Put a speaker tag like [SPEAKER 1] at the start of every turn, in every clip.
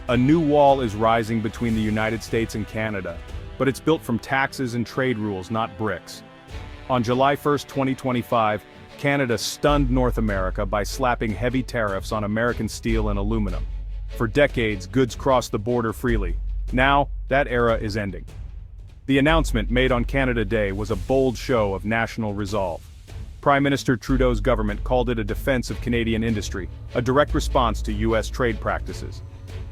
[SPEAKER 1] A new wall is rising between the United States and Canada, but it's built from taxes and trade rules, not bricks. On July 1, 2025, Canada stunned North America by slapping heavy tariffs on American steel and aluminum. For decades, goods crossed the border freely. Now, that era is ending. The announcement made on Canada Day was a bold show of national resolve. Prime Minister Trudeau's government called it a defense of Canadian industry, a direct response to U.S. trade practices.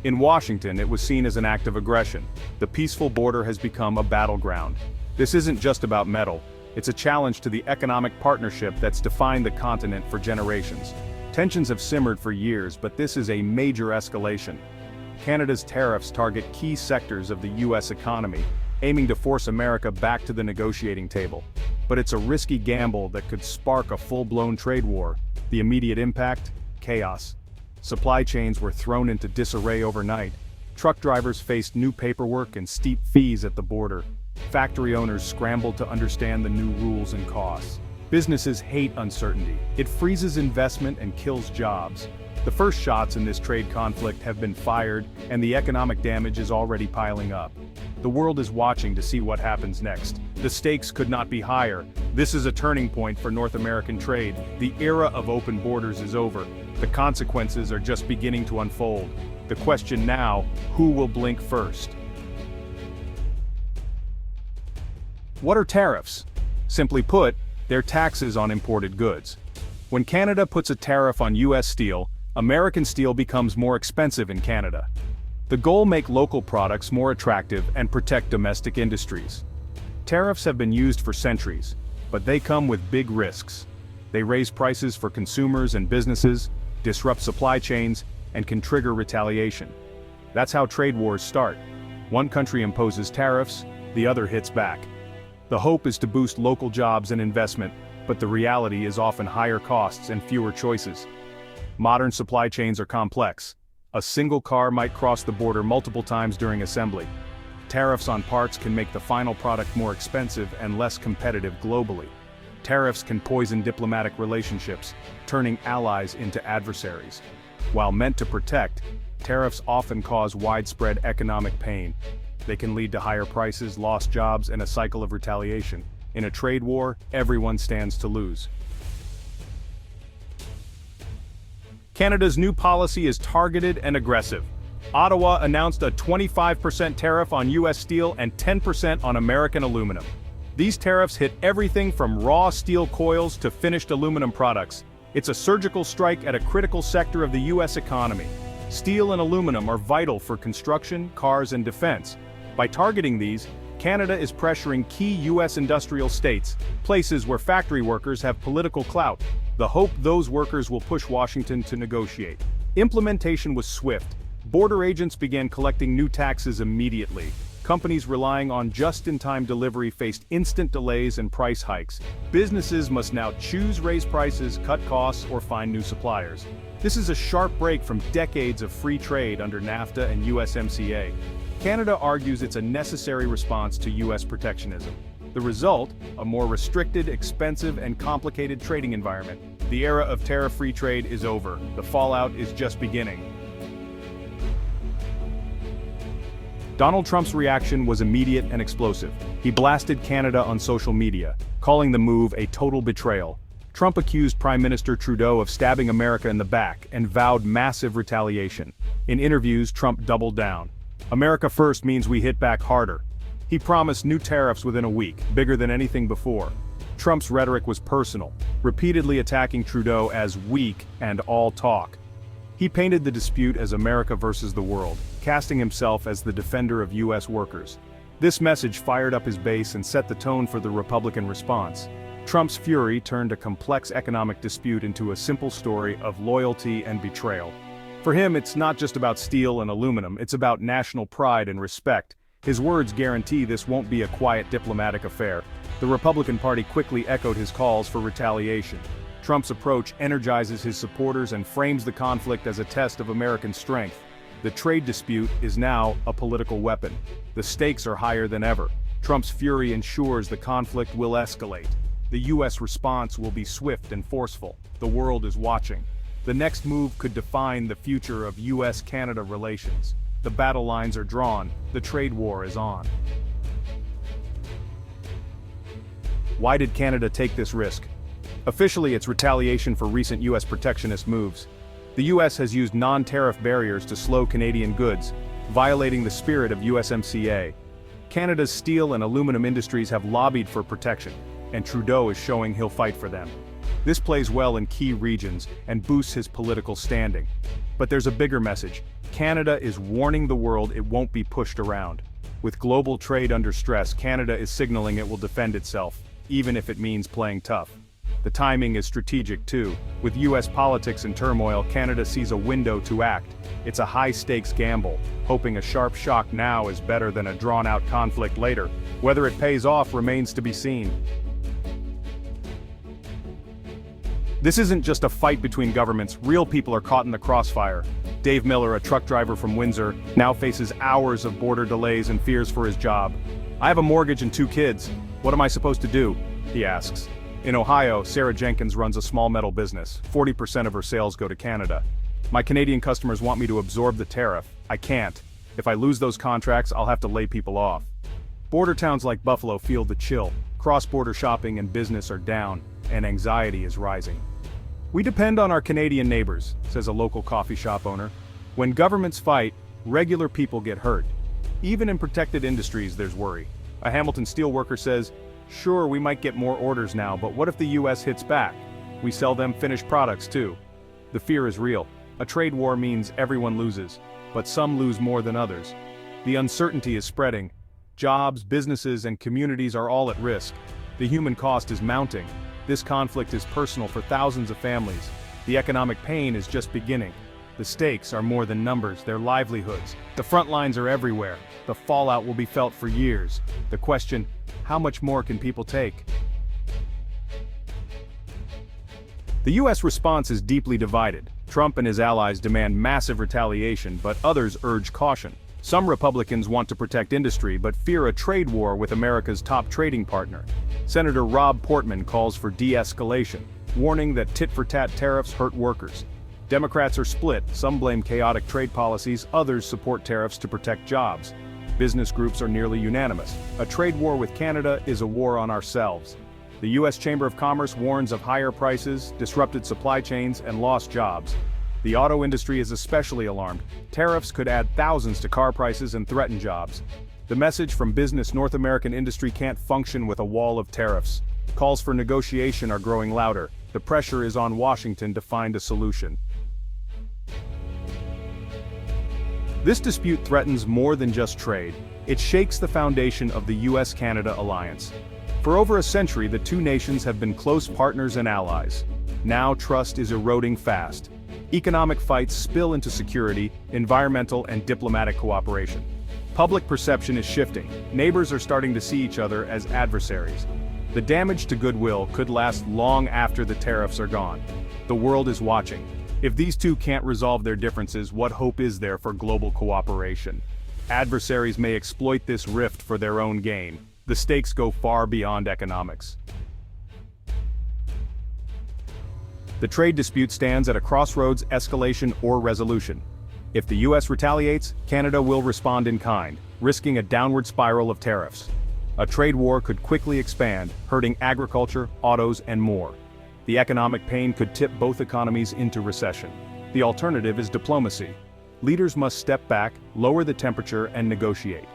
[SPEAKER 1] In Washington, it was seen as an act of aggression. The peaceful border has become a battleground. This isn't just about metal, it's a challenge to the economic partnership that's defined the continent for generations. Tensions have simmered for years, but this is a major escalation. Canada's tariffs target key sectors of the U.S. economy, aiming to force America back to the negotiating table. But it's a risky gamble that could spark a full-blown trade war. The immediate impact? Chaos. Supply chains were thrown into disarray overnight. Truck drivers faced new paperwork and steep fees at the border. Factory owners scrambled to understand the new rules and costs. Businesses hate uncertainty. It freezes investment and kills jobs. The first shots in this trade conflict have been fired, and the economic damage is already piling up. The world is watching to see what happens next. The stakes could not be higher. This is a turning point for North American trade. The era of open borders is over. The consequences are just beginning to unfold. The question now, who will blink first? What are tariffs? Simply put, they're taxes on imported goods. When Canada puts a tariff on U.S. steel, American steel becomes more expensive in Canada. The goal: make local products more attractive and protect domestic industries. Tariffs have been used for centuries, but they come with big risks. They raise prices for consumers and businesses, disrupt supply chains, and can trigger retaliation. That's how trade wars start. One country imposes tariffs, the other hits back. The hope is to boost local jobs and investment, but the reality is often higher costs and fewer choices. Modern supply chains are complex. A single car might cross the border multiple times during assembly. Tariffs on parts can make the final product more expensive and less competitive globally. Tariffs can poison diplomatic relationships, turning allies into adversaries. While meant to protect, tariffs often cause widespread economic pain. They can lead to higher prices, lost jobs, and a cycle of retaliation. In a trade war, everyone stands to lose. Canada's new policy is targeted and aggressive. Ottawa announced a 25% tariff on U.S. steel and 10% on American aluminum. These tariffs hit everything from raw steel coils to finished aluminum products. It's a surgical strike at a critical sector of the U.S. economy. Steel and aluminum are vital for construction, cars, and defense. By targeting these, Canada is pressuring key U.S. industrial states, places where factory workers have political clout. The hope: those workers will push Washington to negotiate. Implementation was swift. Border agents began collecting new taxes immediately. Companies relying on just-in-time delivery faced instant delays and price hikes. Businesses must now choose: raise prices, cut costs, or find new suppliers. This is a sharp break from decades of free trade under NAFTA and USMCA. Canada argues it's a necessary response to U.S. protectionism. The result: a more restricted, expensive, and complicated trading environment. The era of tariff-free trade is over. The fallout is just beginning. Donald Trump's reaction was immediate and explosive. He blasted Canada on social media, calling the move a total betrayal. Trump accused Prime Minister Trudeau of stabbing America in the back and vowed massive retaliation. In interviews, Trump doubled down. America first means we hit back harder. He promised new tariffs within a week, bigger than anything before. Trump's rhetoric was personal, repeatedly attacking Trudeau as weak and all talk. He painted the dispute as America versus the world, casting himself as the defender of U.S. workers. This message fired up his base and set the tone for the Republican response. Trump's fury turned a complex economic dispute into a simple story of loyalty and betrayal. For him, it's not just about steel and aluminum, it's about national pride and respect. His words guarantee this won't be a quiet diplomatic affair. The Republican Party quickly echoed his calls for retaliation. Trump's approach energizes his supporters and frames the conflict as a test of American strength. The trade dispute is now a political weapon. The stakes are higher than ever. Trump's fury ensures the conflict will escalate. The U.S. response will be swift and forceful. The world is watching. The next move could define the future of U.S.-Canada relations. The battle lines are drawn, the trade war is on. Why did Canada take this risk? Officially, it's retaliation for recent US protectionist moves. The US has used non-tariff barriers to slow Canadian goods, violating the spirit of USMCA. Canada's steel and aluminum industries have lobbied for protection, and Trudeau is showing he'll fight for them. This plays well in key regions and boosts his political standing. But there's a bigger message. Canada is warning the world it won't be pushed around. With global trade under stress, Canada is signaling it will defend itself, even if it means playing tough. The timing is strategic too. With US politics in turmoil, Canada sees a window to act. It's a high-stakes gamble, hoping a sharp shock now is better than a drawn-out conflict later. Whether it pays off remains to be seen. This isn't just a fight between governments, real people are caught in the crossfire. Dave Miller, a truck driver from Windsor, now faces hours of border delays and fears for his job. "I have a mortgage and 2 kids. What am I supposed to do?" he asks. In Ohio, Sarah Jenkins runs a small metal business. 40% of her sales go to Canada. "My Canadian customers want me to absorb the tariff. I can't. If I lose those contracts, I'll have to lay people off." Border towns like Buffalo feel the chill. Cross-border shopping and business are down, and anxiety is rising. "We depend on our Canadian neighbors," says a local coffee shop owner. "When governments fight, regular people get hurt. Even in protected industries, there's worry." A Hamilton steelworker says, "Sure, we might get more orders now, but what if the US hits back? We sell them finished products too." The fear is real. A trade war means everyone loses, but some lose more than others. The uncertainty is spreading. Jobs, businesses, and communities are all at risk. The human cost is mounting. This conflict is personal for thousands of families. The economic pain is just beginning. The stakes are more than numbers, they're livelihoods. The front lines are everywhere. The fallout will be felt for years. The question, how much more can people take? The US response is deeply divided. Trump and his allies demand massive retaliation, but others urge caution. Some Republicans want to protect industry but fear a trade war with America's top trading partner. Senator Rob Portman calls for de-escalation, warning that tit-for-tat tariffs hurt workers. Democrats are split, some blame chaotic trade policies, others support tariffs to protect jobs. Business groups are nearly unanimous. A trade war with Canada is a war on ourselves. The US Chamber of Commerce warns of higher prices, disrupted supply chains, and lost jobs. The auto industry is especially alarmed. Tariffs could add thousands to car prices and threaten jobs. The message from business: North American industry can't function with a wall of tariffs. Calls for negotiation are growing louder. The pressure is on Washington to find a solution. This dispute threatens more than just trade. It shakes the foundation of the US-Canada alliance. For over a century, the two nations have been close partners and allies. Now trust is eroding fast. Economic fights spill into security, environmental, and diplomatic cooperation. Public perception is shifting. Neighbors are starting to see each other as adversaries. The damage to goodwill could last long after the tariffs are gone. The world is watching. If these two can't resolve their differences, what hope is there for global cooperation? Adversaries may exploit this rift for their own gain. The stakes go far beyond economics. The trade dispute stands at a crossroads: escalation or resolution. If the US retaliates, Canada will respond in kind, risking a downward spiral of tariffs. A trade war could quickly expand, hurting agriculture, autos, and more. The economic pain could tip both economies into recession. The alternative is diplomacy. Leaders must step back, lower the temperature, and negotiate.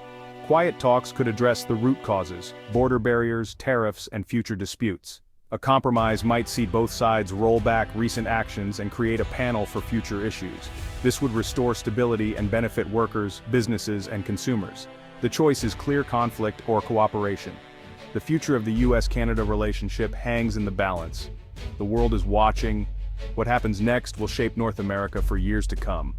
[SPEAKER 1] Quiet talks could address the root causes: border barriers, tariffs, and future disputes. A compromise might see both sides roll back recent actions and create a panel for future issues. This would restore stability and benefit workers, businesses, and consumers. The choice is clear: conflict or cooperation. The future of the US-Canada relationship hangs in the balance. The world is watching. What happens next will shape North America for years to come.